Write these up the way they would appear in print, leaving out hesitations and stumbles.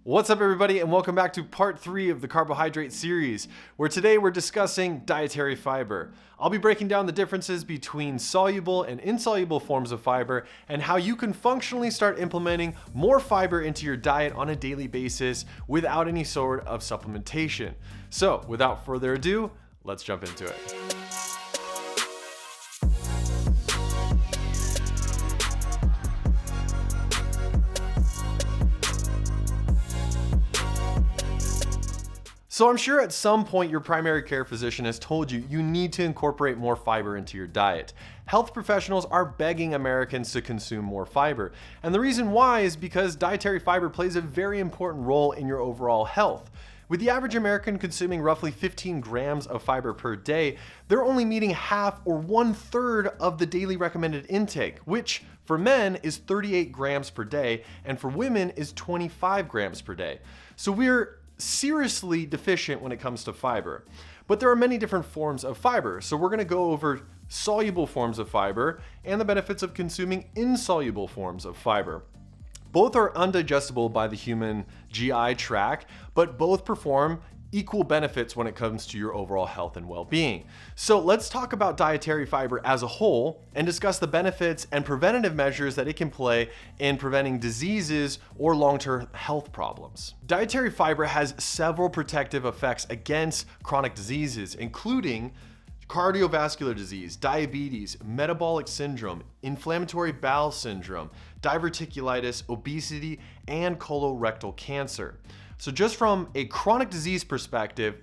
What's up, everybody, and welcome back to part 3 of the Carbohydrate series, where today we're discussing dietary fiber. I'll be breaking down the differences between soluble and insoluble forms of fiber and how you can functionally start implementing more fiber into your diet on a daily basis without any sort of supplementation. So, without further ado, let's jump into it. So I'm sure at some point your primary care physician has told you you need to incorporate more fiber into your diet. Health professionals are begging Americans to consume more fiber. And the reason why is because dietary fiber plays a very important role in your overall health. With the average American consuming roughly 15 grams of fiber per day, they're only meeting half or 1/3 of the daily recommended intake, which for men is 38 grams per day and for women is 25 grams per day. So we're seriously deficient when it comes to fiber. But there are many different forms of fiber, so we're going to go over soluble forms of fiber and the benefits of consuming insoluble forms of fiber. Both are undigestible by the human GI tract, but both perform equal benefits when it comes to your overall health and well-being. So let's talk about dietary fiber as a whole and discuss the benefits and preventative measures that it can play in preventing diseases or long-term health problems. Dietary fiber has several protective effects against chronic diseases, including cardiovascular disease, diabetes, metabolic syndrome, inflammatory bowel syndrome, diverticulitis, obesity, and colorectal cancer. So just from a chronic disease perspective,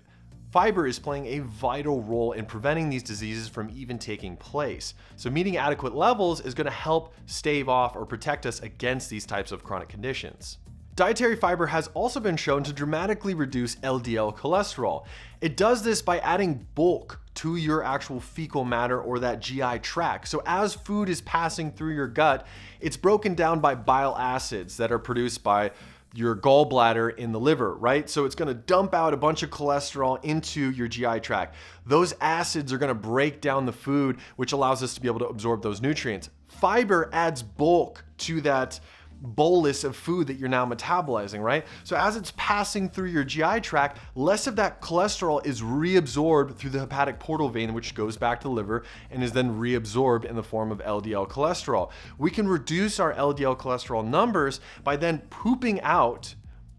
fiber is playing a vital role in preventing these diseases from even taking place. So meeting adequate levels is going to help stave off or protect us against these types of chronic conditions. Dietary fiber has also been shown to dramatically reduce LDL cholesterol. It does this by adding bulk to your actual fecal matter or that GI tract. So as food is passing through your gut, it's broken down by bile acids that are produced by your gallbladder in the liver, right? So it's gonna dump out a bunch of cholesterol into your GI tract. Those acids are gonna break down the food, which allows us to be able to absorb those nutrients. Fiber adds bulk to that bolus of food that you're now metabolizing, right? So as it's passing through your GI tract, less of that cholesterol is reabsorbed through the hepatic portal vein, which goes back to the liver and is then reabsorbed in the form of LDL cholesterol. We can reduce our LDL cholesterol numbers by then pooping out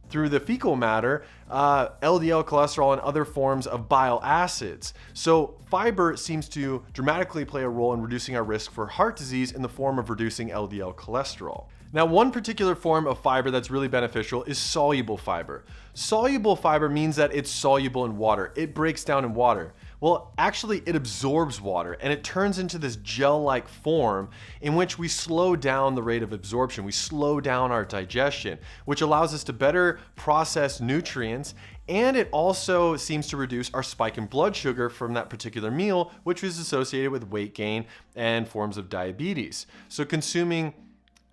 through the fecal matter, LDL cholesterol and other forms of bile acids. So fiber seems to dramatically play a role in reducing our risk for heart disease in the form of reducing LDL cholesterol. Now, one particular form of fiber that's really beneficial is soluble fiber. Soluble fiber means that it's soluble in water. It breaks down in water. Well, actually, it absorbs water and it turns into this gel-like form in which we slow down the rate of absorption. We slow down our digestion, which allows us to better process nutrients, and it also seems to reduce our spike in blood sugar from that particular meal, which is associated with weight gain and forms of diabetes. So consuming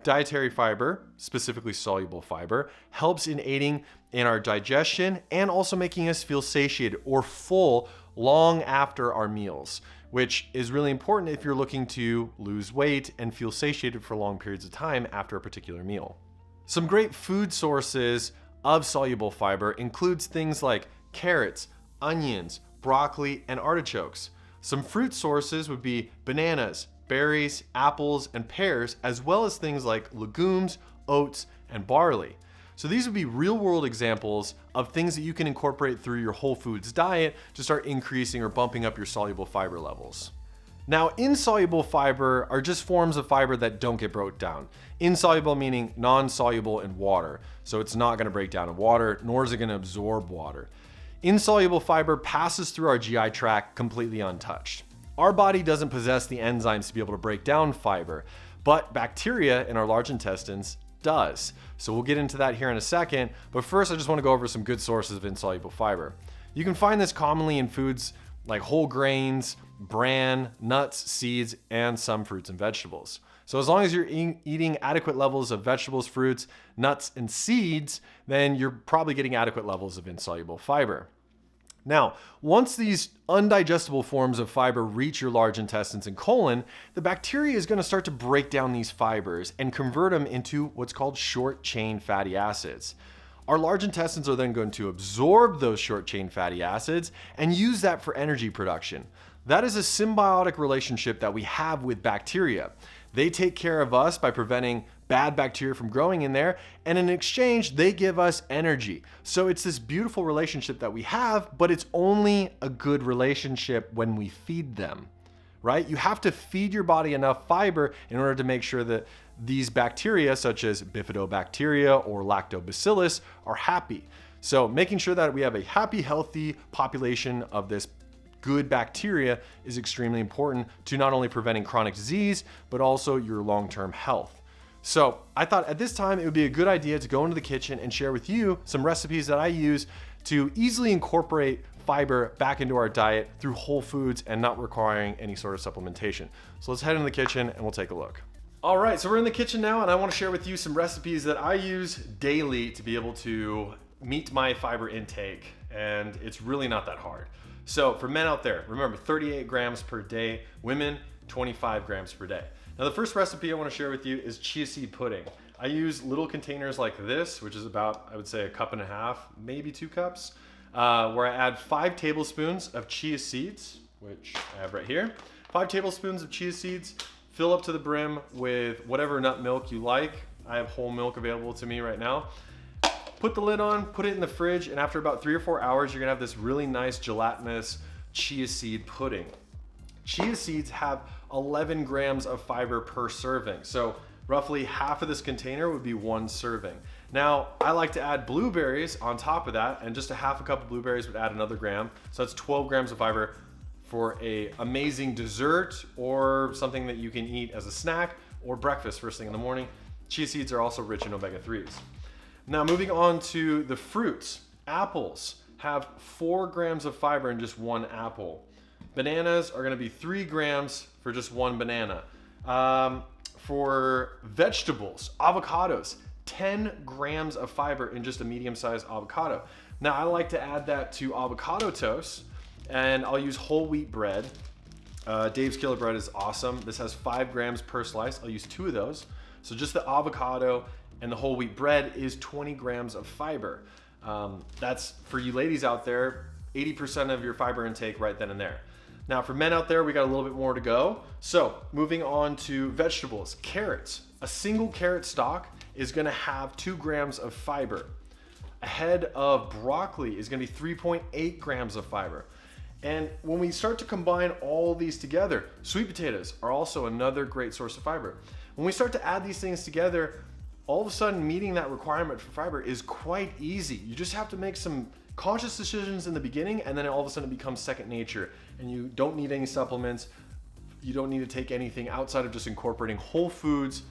dietary fiber, specifically soluble fiber, helps in aiding in our digestion and also making us feel satiated or full long after our meals, which is really important if you're looking to lose weight and feel satiated for long periods of time after a particular meal. Some great food sources of soluble fiber includes things like carrots, onions, broccoli, and artichokes. Some fruit sources would be bananas, berries, apples, and pears, as well as things like legumes, oats, and barley. So these would be real-world examples of things that you can incorporate through your whole foods diet to start increasing or bumping up your soluble fiber levels. Now, insoluble fiber are just forms of fiber that don't get broken down. Insoluble meaning non-soluble in water. So it's not going to break down in water, nor is it going to absorb water. Insoluble fiber passes through our GI tract completely untouched. Our body doesn't possess the enzymes to be able to break down fiber, but bacteria in our large intestines does. So we'll get into that here in a second, but first I just want to go over some good sources of insoluble fiber. You can find this commonly in foods like whole grains, bran, nuts, seeds, and some fruits and vegetables. So as long as you're eating adequate levels of vegetables, fruits, nuts, and seeds, then you're probably getting adequate levels of insoluble fiber. Now, once these undigestible forms of fiber reach your large intestines and colon, the bacteria is going to start to break down these fibers and convert them into what's called short-chain fatty acids. Our large intestines are then going to absorb those short chain fatty acids and use that for energy production. That is a symbiotic relationship that we have with bacteria. They take care of us by preventing bad bacteria from growing in there, and in exchange, they give us energy. So it's this beautiful relationship that we have, but it's only a good relationship when we feed them, right? You have to feed your body enough fiber in order to make sure that these bacteria, such as bifidobacteria or lactobacillus, are happy. So making sure that we have a happy, healthy population of this good bacteria is extremely important to not only preventing chronic disease, but also your long-term health. So I thought at this time it would be a good idea to go into the kitchen and share with you some recipes that I use to easily incorporate fiber back into our diet through whole foods and not requiring any sort of supplementation. So let's head into the kitchen and we'll take a look. All right, so we're in the kitchen now and I want to share with you some recipes that I use daily to be able to meet my fiber intake, and it's really not that hard. So for men out there, remember 38 grams per day, women 25 grams per day. Now the first recipe I want to share with you is chia seed pudding. I use little containers like this, which is about, I would say, 1.5 cups, maybe 2 cups, where I add 5 tablespoons of chia seeds, which I have right here. 5 tablespoons of chia seeds, fill up to the brim with whatever nut milk you like. I have whole milk available to me right now. Put the lid on, put it in the fridge, and after about 3 or 4 hours, you're gonna have this really nice gelatinous chia seed pudding. Chia seeds have 11 grams of fiber per serving. So roughly half of this container would be 1 serving. Now, I like to add blueberries on top of that, and just a half a cup of blueberries would add another gram. So that's 12 grams of fiber for an amazing dessert or something that you can eat as a snack or breakfast first thing in the morning. Chia seeds are also rich in omega-3s. Now moving on to the fruits. Apples have 4 grams of fiber in just 1 apple. Bananas are gonna be 3 grams for just 1 banana. For vegetables, avocados, 10 grams of fiber in just a medium-sized avocado. Now I like to add that to avocado toast, and I'll use whole wheat bread. Dave's Killer Bread is awesome. This has 5 grams per slice. I'll use 2 of those. So just the avocado and the whole wheat bread is 20 grams of fiber. That's, for you ladies out there, 80% of your fiber intake right then and there. Now for men out there, we got a little bit more to go. So moving on to vegetables, carrots. A single carrot stalk is gonna have 2 grams of fiber. A head of broccoli is gonna be 3.8 grams of fiber. And when we start to combine all these together, sweet potatoes are also another great source of fiber. When we start to add these things together, all of a sudden meeting that requirement for fiber is quite easy. You just have to make some conscious decisions in the beginning, and then all of a sudden it becomes second nature, and you don't need any supplements. You don't need to take anything outside of just incorporating whole foods,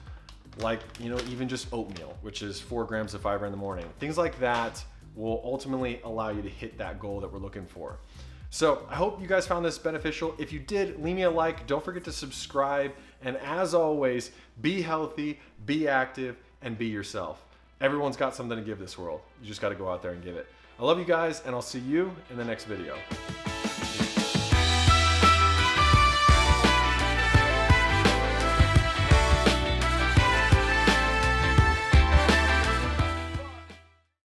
like, even just oatmeal, which is 4 grams of fiber in the morning. Things like that will ultimately allow you to hit that goal that we're looking for. So I hope you guys found this beneficial. If you did, leave me a like. Don't forget to subscribe. And as always, be healthy, be active, and be yourself. Everyone's got something to give this world. You just got to go out there and give it. I love you guys, and I'll see you in the next video.